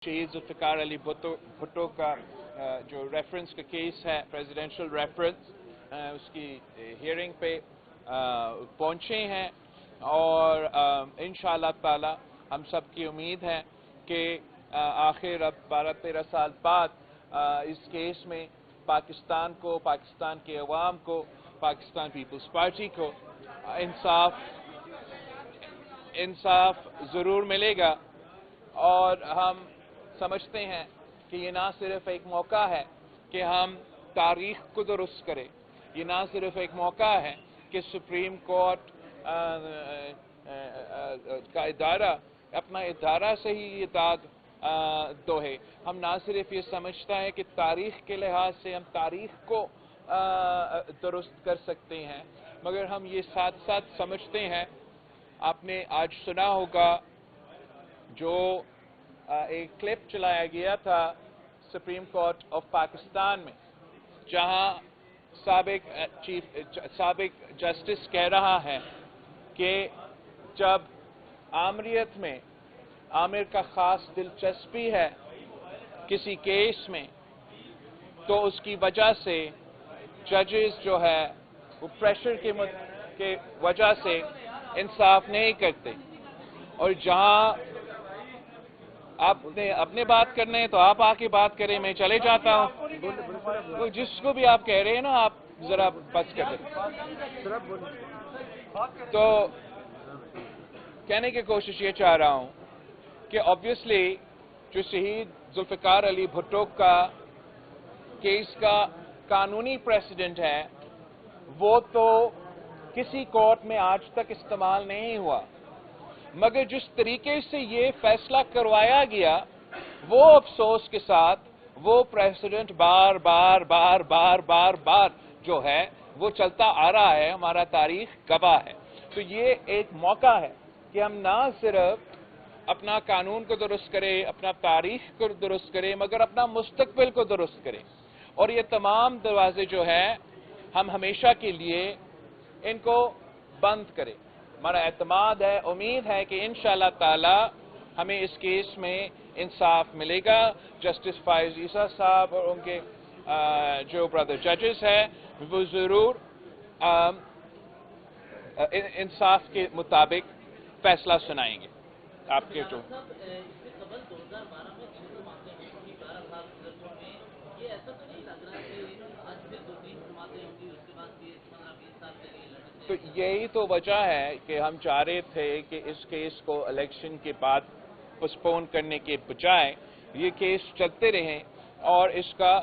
शहीद जुल्फ़िकार अली भुट्टो का जो रेफरेंस का केस है, प्रेसिडेंशियल रेफरेंस, उसकी हियरिंग पे पहुंचे हैं और इंशाअल्लाह ताला हम सब की उम्मीद है कि आखिर अब 12-13 साल बाद इस केस में पाकिस्तान को, पाकिस्तान के अवाम को, पाकिस्तान पीपल्स पार्टी को इंसाफ ज़रूर मिलेगा। और हम समझते हैं कि ये ना सिर्फ एक मौका है कि हम तारीख को दुरुस्त करें, ये ना सिर्फ एक मौका है कि सुप्रीम कोर्ट का इदारा अपना इदारा से ही ये दाग दोहे। हम ना सिर्फ ये समझता है कि तारीख के लिहाज से हम तारीख को दुरुस्त कर सकते हैं, मगर हम ये साथ साथ समझते हैं, आपने आज सुना होगा जो एक क्लिप चलाया गया था सुप्रीम कोर्ट ऑफ पाकिस्तान में, जहां साबिक जस्टिस कह रहा है कि जब आमरीत में आमिर का खास दिलचस्पी है किसी केस में, तो उसकी वजह से जजेस जो है वो प्रेशर के वजह से इंसाफ नहीं करते। और जहां आपने अपने बात करने हैं तो आप आके बात करें, मैं चले जाता हूं। तो जिसको भी आप कह रहे हैं ना, आप जरा बस कर दें। तो कहने की कोशिश ये चाह रहा हूं कि ऑब्वियसली जो शहीद जुल्फ़िकार अली भुट्टो का केस का कानूनी प्रेसिडेंट है, वो तो किसी कोर्ट में आज तक इस्तेमाल नहीं हुआ, मगर जिस तरीके से ये फैसला करवाया गया, वो अफसोस के साथ वो प्रेसिडेंट बार बार जो है वो चलता आ रहा है, हमारा तारीख गवाह है। तो ये एक मौका है कि हम ना सिर्फ अपना कानून को दुरुस्त करें, अपना तारीख को दुरुस्त करें, मगर अपना मुस्तकबिल को दुरुस्त करें। और ये तमाम दरवाजे जो हैं हम हमेशा के लिए इनको बंद करें। हमारा एतमाद है, उम्मीद है कि इंशाअल्लाह ताला हमें इस केस में इंसाफ मिलेगा। जस्टिस फायज ईसा साहब और उनके जो ब्रदर जजेस हैं वो जरूर इंसाफ के मुताबिक फैसला सुनाएंगे। आपके जो तो यही तो वजह है कि हम चाह रहे थे कि इस केस को इलेक्शन के बाद पोस्टपोन करने के बजाय ये केस चलते रहें, और इसका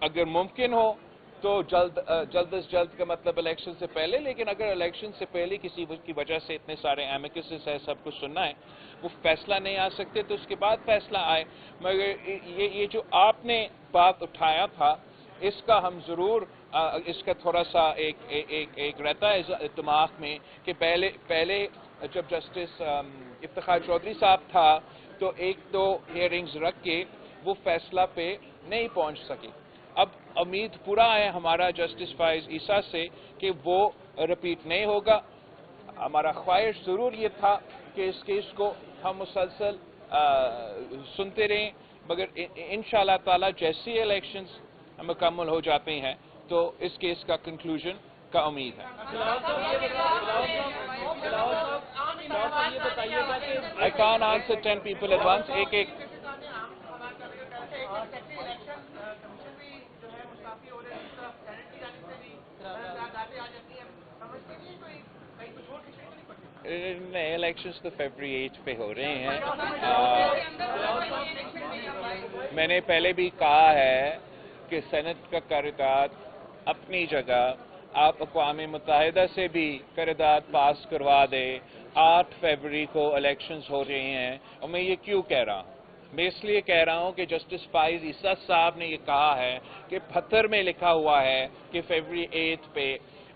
अगर मुमकिन हो तो जल्द से जल्द का मतलब इलेक्शन से पहले, लेकिन अगर इलेक्शन से पहले किसी की वजह से इतने सारे एमिकसेस है, सब कुछ सुनना है, वो फैसला नहीं आ सकते तो उसके बाद फैसला आए। मगर ये जो आपने बात उठाया था, इसका हम जरूर इसका थोड़ा सा एक रहता है दिमाग में कि पहले जब जस्टिस इफ्तिखार चौधरी साहब था तो एक दो हियरिंग्स रख के वो फैसला पे नहीं पहुंच सके। अब उम्मीद पूरा है हमारा जस्टिस फायज ईसा से कि वो रिपीट नहीं होगा। हमारा ख्वाहिश जरूर ये था कि इस केस को हम मुसलसल सुनते रहें, मगर इंशाअल्लाह ताला जैसी इलेक्शंस मुकम्मल हो जाते हैं तो इस केस का कंक्लूजन का उम्मीद है। I can't answer 10 people at once. एक नहीं, इलेक्शंस तो फरवरी 8 पे हो रहे हैं। मैंने पहले भी कहा है कि सेनेट का करारदाद अपनी जगह, आप अक़वाम मुत्तहिदा से भी करारदाद पास करवा दे। 8 फरवरी को इलेक्शंस हो रहे हैं। और मैं ये क्यों कह रहा हूँ? मैं इसलिए कह रहा हूँ कि जस्टिस फायज ईसा साहब ने ये कहा है कि पत्थर में लिखा हुआ है कि फरवरी 8 पे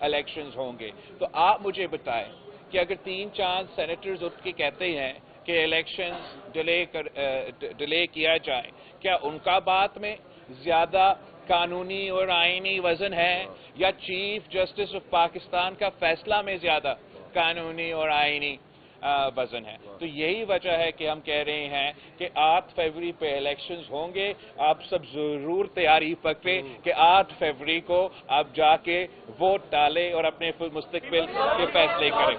इलेक्शंस होंगे। तो आप मुझे बताएं कि अगर 3-4 सेनेटर्स उठ के कहते हैं कि इलेक्शंस डिले किया जाए, क्या उनका बात में ज्यादा कानूनी और आईनी वजन है, या चीफ जस्टिस ऑफ पाकिस्तान का फैसला में ज्यादा कानूनी और आईनी वजन है। तो यही वजह है कि हम कह रहे हैं कि 8 फरवरी पे इलेक्शंस होंगे। आप सब जरूर तैयारी पकड़ें कि 8 फरवरी को आप जाके वोट डालें और अपने मुस्तकबिल के फैसले करें।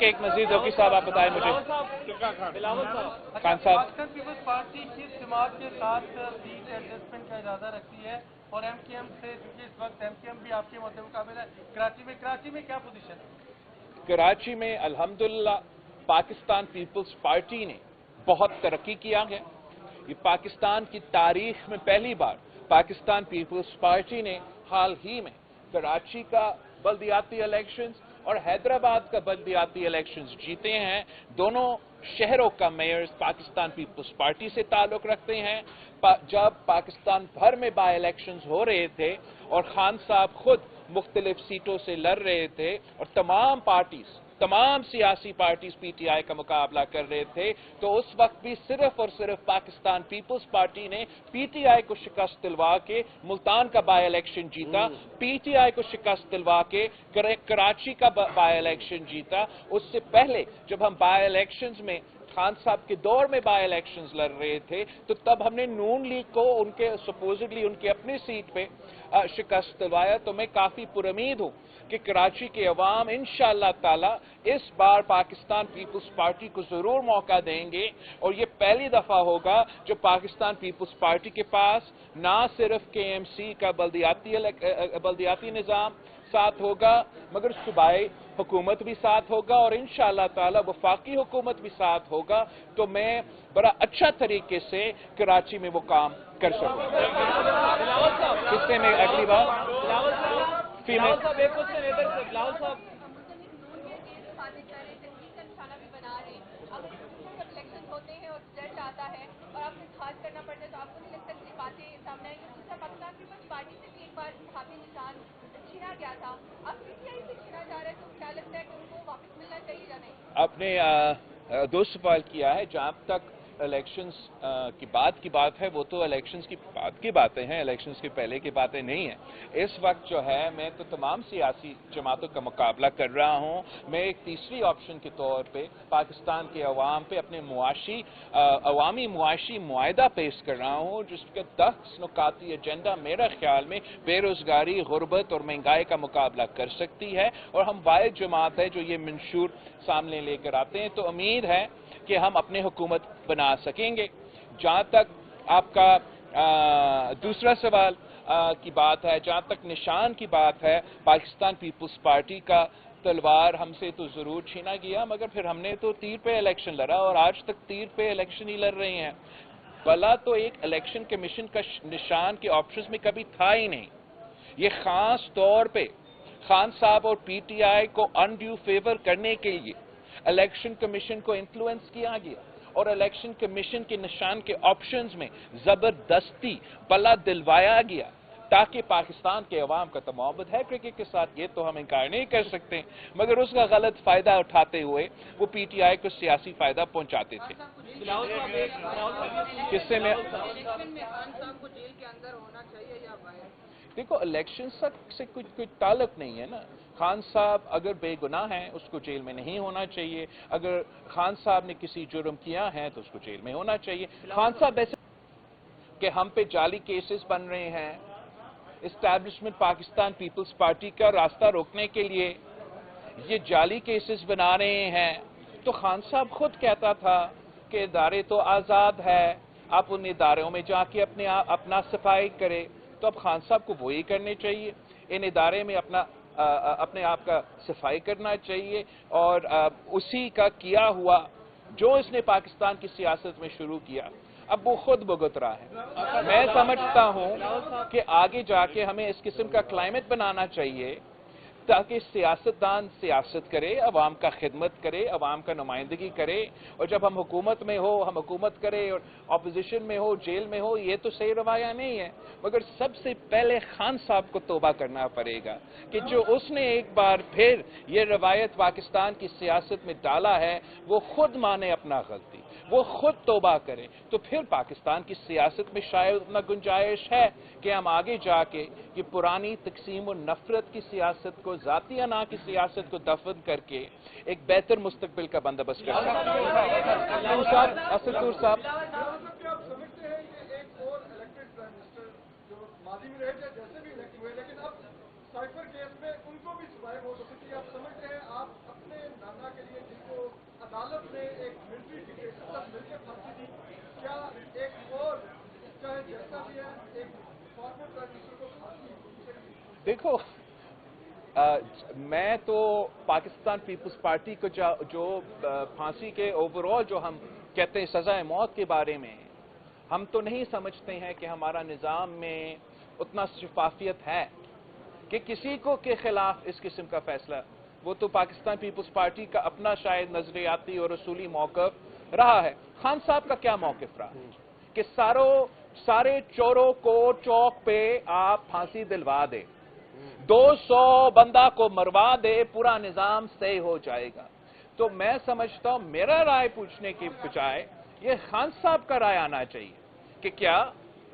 एक मजीद होगी साहब, आप बताएं मुझे। खान साहब, पीपल्स पार्टी किस जमात के साथ सीट एडजस्टमेंट का इरादा रखती है और एमकेएम से, क्योंकि इस वक्त एमकेएम भी आपके मुकाबले है कराची में क्या पोजीशन है? कराची में अल्हम्दुलिल्लाह पाकिस्तान पीपल्स पार्टी ने बहुत तरक्की किया है। ये पाकिस्तान की तारीख में पहली बार पाकिस्तान पीपल्स पार्टी ने हाल ही में कराची का बल्दियाती इलेक्शंस और हैदराबाद का बल्दियाती इलेक्शंस जीते हैं। दोनों शहरों का मेयर्स पाकिस्तान पीपल्स पार्टी से ताल्लुक रखते हैं। जब पाकिस्तान भर में बाई इलेक्शंस हो रहे थे और खान साहब खुद मुख्तलिफ सीटों से लड़ रहे थे और तमाम सियासी पार्टीज पीटीआई का मुकाबला कर रहे थे, तो उस वक्त भी सिर्फ और सिर्फ पाकिस्तान पीपल्स पार्टी ने पीटीआई को शिकस्त दिलवा के मुल्तान का बाई इलेक्शन जीता, पीटीआई को शिकस्त दिलवा के कराची का बाई इलेक्शन जीता। उससे पहले जब हम बाई इलेक्शंस में खान साहब के दौर में बाई इलेक्शंस लड़ रहे थे, तो तब हमने नून लीग को उनके सपोजिटली उनके अपनी सीट पे शिकस्त दिलवाया। तो मैं काफी पुरउम्मीद हूं कि कराची के अवाम इंशाअल्लाह ताला इस बार पाकिस्तान पीपल्स पार्टी को जरूर मौका देंगे और ये पहली दफा होगा जो पाकिस्तान पीपल्स पार्टी के पास ना सिर्फ केएमसी का बल्दियाती निजाम साथ होगा, मगर सूबाई हुकूमत भी साथ होगा और इंशाअल्लाह ताला वफाकी हुकूमत भी साथ होगा। तो मैं बड़ा अच्छा तरीके से कराची में वो काम कर सकूंगा। इससे मैं अगली बार होते हैं और रिजल्ट आता है और आपको खास करना पड़ता है, तो आपको नहीं लगता कि बातें सामने आएंगी? दूसरा, पाकिस्तान पीपल्स पार्टी से भी एक बार हाथी निशान छीना गया था, अब पीटीआई से छीना जा रहा है, तो क्या लगता है कि उनको वापस मिलना चाहिए या नहीं? आपने दो सवाल किया है। जहां तक इलेक्शंस की बात है, वो तो इलेक्शंस की बाद की बातें हैं, इलेक्शंस के पहले की बातें नहीं है। इस वक्त जो है मैं तो तमाम सियासी जमातों का मुकाबला कर रहा हूं। मैं एक तीसरी ऑप्शन के तौर पे पाकिस्तान के अवाम पे अपने अवामी मुआशी मुआहदा पेश कर रहा हूं, जिसके 10 नुकाती एजेंडा मेरा ख्याल में बेरोजगारी, गुर्बत और महंगाई का मुकाबला कर सकती है और हम वाहिद जमात है जो ये मंशूर सामने लेकर आते हैं। तो उम्मीद है कि हम अपने हुकूमत बना सकेंगे। जहां तक आपका दूसरा सवाल की बात है, जहां तक निशान की बात है, पाकिस्तान पीपल्स पार्टी का तलवार हमसे तो जरूर छीना गया, मगर फिर हमने तो तीर पे इलेक्शन लड़ा और आज तक तीर पे इलेक्शन ही लड़ रहे हैं। भला तो एक इलेक्शन कमीशन का निशान के ऑप्शंस में कभी था ही नहीं। ये खास तौर पे खान साहब और पीटीआई को अनड्यू फेवर करने के लिए इलेक्शन कमीशन को इन्फ्लुएंस किया गया और इलेक्शन कमीशन के निशान के ऑप्शंस में जबरदस्ती बला दिलवाया गया ताकि पाकिस्तान के अवाम का तो मोहब्बत है क्रिकेट के साथ, ये तो हम इनकार नहीं कर सकते, मगर उसका गलत फायदा उठाते हुए वो पीटीआई को सियासी फायदा पहुंचाते थे। किससे में देखो, इलेक्शन से कोई ताल्लुक नहीं है ना। खान साहब अगर बेगुनाह हैं उसको जेल में नहीं होना चाहिए, अगर खान साहब ने किसी जुर्म किया है तो उसको जेल में होना चाहिए। खान साहब ऐसे कि हम पे जाली केसेस बन रहे हैं, एस्टैब्लिशमेंट पाकिस्तान पीपल्स पार्टी का रास्ता रोकने के लिए ये जाली केसेस बना रहे हैं, तो खान साहब खुद कहता था कि इदारे तो आज़ाद है, आप उन इदारों में जाके अपना सफाई करें। तो अब खान साहब को वही करने चाहिए, इन इदारे में अपने आप का सफाई करना चाहिए और उसी का किया हुआ जो इसने पाकिस्तान की सियासत में शुरू किया अब वो खुद भुगत रहा है। मैं समझता हूं कि आगे जाके हमें इस किस्म का क्लाइमेट बनाना चाहिए ताकि सियासतदान सियासत करे, अवाम का खिदमत करे, अवाम का नुमाइंदगी करे, और जब हम हुकूमत में हो हम हुकूमत करें और अपोजिशन में हो जेल में हो, ये तो सही रवाया नहीं है। मगर सबसे पहले खान साहब को तौबा करना पड़ेगा कि जो उसने एक बार फिर ये रवायत पाकिस्तान की सियासत में डाला है वो खुद माने अपना गलती, वो खुद तौबा करे, तो फिर पाकिस्तान की सियासत में शायद उतना गुंजाइश है कि हम आगे जाके ये पुरानी तकसीम और नफरत की सियासत को ذاتی انا کی سیاست کو دفن کر کے ایک بہتر مستقبل کا بندوبست کر سکتے ہیں. اسد طور صاحب، آپ سمجھتے ہیں کہ ایک اور الیکٹڈ پرائم منسٹر جو ماضی میں رہے تھے جیسے بھی الیکٹ ہوئے لیکن اب سائفر کیس میں ان کو بھی سزائیں ہو سکتی ہے، آپ سمجھتے ہیں آپ اپنے نانا کے لیے جن کو عدالت نے ایک ملٹری ڈکٹیٹر مل کے پھانسی دی، کیا ایک اور چاہے جیسا بھی ہے ایک فارمر پرائم منسٹر کو پھانسی مل سکتی ہے؟ دیکھو میں تو پاکستان پیپلز پارٹی کو جو پھانسی کے اوور آل جو ہم کہتے ہیں سزائے موت کے بارے میں، ہم تو نہیں سمجھتے ہیں کہ ہمارا نظام میں اتنا شفافیت ہے کہ کسی کو کے خلاف اس قسم کا فیصلہ. وہ تو پاکستان پیپلز پارٹی کا اپنا شاید نظریاتی اور اصولی موقف رہا ہے. خان صاحب کا کیا موقف رہا کہ سارے چوروں کو چوک پہ آپ پھانسی دلوا دے، 200 بندہ کو مروا دے، پورا نظام صحیح ہو جائے گا. تو میں سمجھتا ہوں میرا رائے پوچھنے کی بجائے یہ خان صاحب کا رائے آنا چاہیے کہ کیا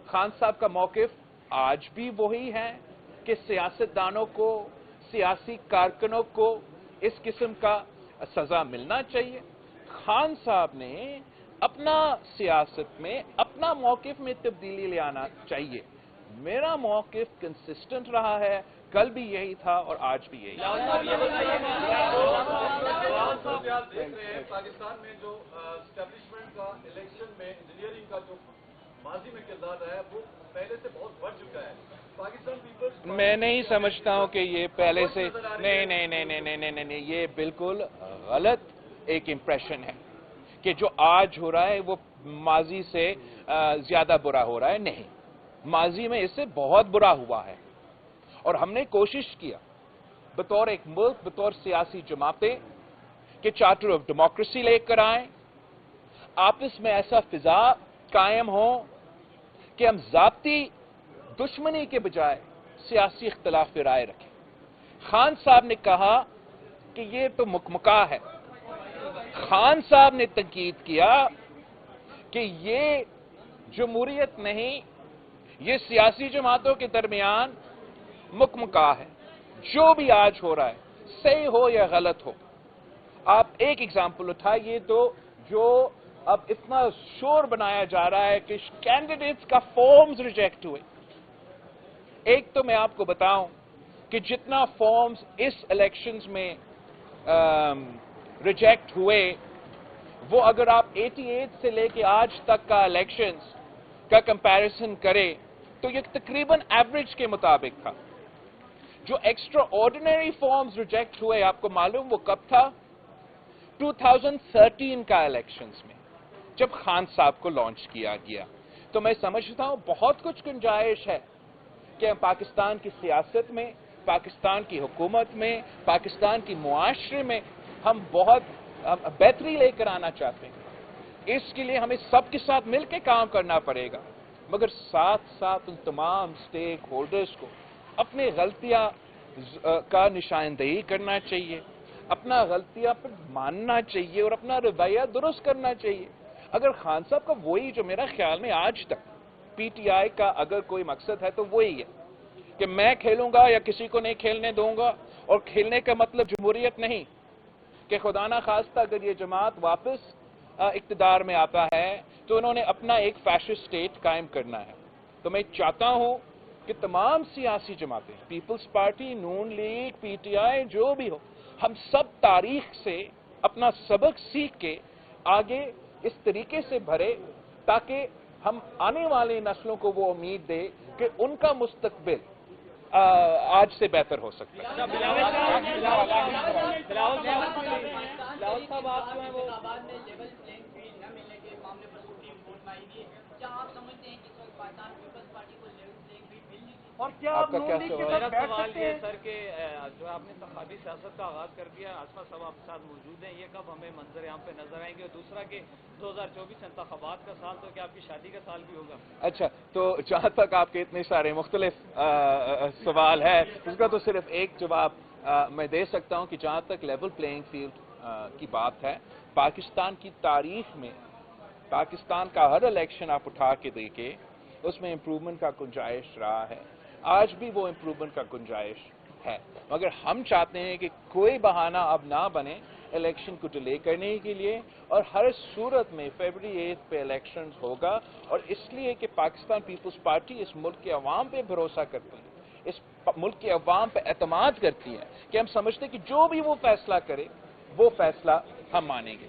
خان صاحب کا موقف آج بھی وہی ہے کہ سیاستدانوں کو، سیاسی کارکنوں کو اس قسم کا سزا ملنا چاہیے. خان صاحب نے اپنا سیاست میں اپنا موقف میں تبدیلی لے آنا چاہیے. میرا موقف کنسسٹنٹ رہا ہے، کل بھی یہی تھا اور آج بھی یہی. پاکستان میں جو اسٹیبلشمنٹ کا الیکشن میں انجینئرنگ کا جو ماضی میں کردار رہا ہے وہ پہلے سے بہت بڑھ چکا ہے. پاکستان پیپلز میں نہیں سمجھتا ہوں کہ یہ پہلے سے نہیں، یہ بالکل غلط ایک امپریشن ہے کہ جو آج ہو رہا ہے وہ ماضی سے زیادہ برا ہو رہا ہے. نہیں، ماضی میں اس سے بہت برا ہوا ہے اور ہم نے کوشش کیا بطور ایک ملک، بطور سیاسی جماعتیں کہ چارٹر آف ڈیموکریسی لے کر آئیں، آپس میں ایسا فضا قائم ہو کہ ہم ذاتی دشمنی کے بجائے سیاسی اختلاف رائے رکھیں. خان صاحب نے کہا کہ یہ تو مکمکا ہے. خان صاحب نے تنقید کیا کہ یہ جمہوریت نہیں، یہ سیاسی جماعتوں کے درمیان مکمکا ہے. جو بھی آج ہو رہا ہے صحیح ہو یا غلط ہو، آپ ایک ایگزامپل اٹھائیے تو جو اب اتنا شور بنایا جا رہا ہے کہ کینڈیڈیٹس کا فارمز ریجیکٹ ہوئے. ایک تو میں آپ کو بتاؤں کہ جتنا فارمز اس الیکشنز میں ریجیکٹ ہوئے وہ اگر آپ 88 سے لے کے آج تک کا الیکشنز کا کمپیریزن کرے تو یہ تقریباً ایوریج کے مطابق تھا. جو ایکسٹرا آرڈینری فارمز ریجیکٹ ہوئے آپ کو معلوم وہ کب تھا؟ 2013 کا الیکشنز میں جب خان صاحب کو لانچ کیا گیا. تو میں سمجھتا ہوں بہت کچھ گنجائش ہے کہ ہم پاکستان کی سیاست میں، پاکستان کی حکومت میں، پاکستان کی معاشرے میں ہم بہت بہتری لے کر آنا چاہتے ہیں. اس کے لیے ہمیں سب کے ساتھ مل کے کام کرنا پڑے گا، مگر ساتھ ساتھ ان تمام سٹیک ہولڈرز کو اپنی غلطیاں کا نشاندہی کرنا چاہیے، اپنا غلطیاں پر ماننا چاہیے اور اپنا رویہ درست کرنا چاہیے. اگر خان صاحب کا وہی جو میرا خیال میں آج تک پی ٹی آئی کا اگر کوئی مقصد ہے تو وہی ہے کہ میں کھیلوں گا یا کسی کو نہیں کھیلنے دوں گا، اور کھیلنے کا مطلب جمہوریت نہیں کہ خدا نہ خواستہ اگر یہ جماعت واپس اقتدار میں آتا ہے تو انہوں نے اپنا ایک فیشسٹ اسٹیٹ قائم کرنا ہے. تو میں چاہتا ہوں کہ تمام سیاسی جماعتیں، Peoples Party, Noon League, P T I, جو بھی ہو، ہم سب تاریخ سے اپنا سبق سیکھ کے آگے اس طریقے سے بڑھے تاکہ ہم آنے والی نسلوں کو وہ امید دے کہ ان کا مستقبل آج سے بہتر ہو سکتا ہے. اور کیا آپ کا کیا سوال؟ میرا سوال یہ سر کہ جو آپ نے انتخابی سیاست کا آغاز کر دیا، آصفہ صاحب آپ کے ساتھ موجود ہیں، یہ کب ہمیں منظر یہاں پہ نظر آئیں گے؟ اور دوسرا کہ 2024 انتخابات کا سال تو کیا آپ کی شادی کا سال بھی ہوگا؟ اچھا، تو جہاں تک آپ کے اتنے سارے مختلف سوال ہے اس کا تو صرف ایک جواب میں دے سکتا ہوں کہ جہاں تک لیول پلینگ فیلڈ کی بات ہے، پاکستان کی تاریخ میں پاکستان کا ہر الیکشن آپ اٹھا کے دیکھیں اس میں امپروومنٹ کا گنجائش رہا ہے. آج بھی وہ امپروومنٹ کا گنجائش ہے، مگر ہم چاہتے ہیں کہ کوئی بہانہ اب نہ بنے الیکشن کو ڈیلے کرنے کے لیے، اور ہر صورت میں فیبرری 8 پہ الیکشن ہوگا، اور اس لیے کہ پاکستان پیپلز پارٹی اس ملک کے عوام پہ بھروسہ کرتی ہے، اس ملک کے عوام پہ اعتماد کرتی ہے، کہ ہم سمجھتے ہیں کہ جو بھی وہ فیصلہ کرے وہ فیصلہ ہم مانیں گے۔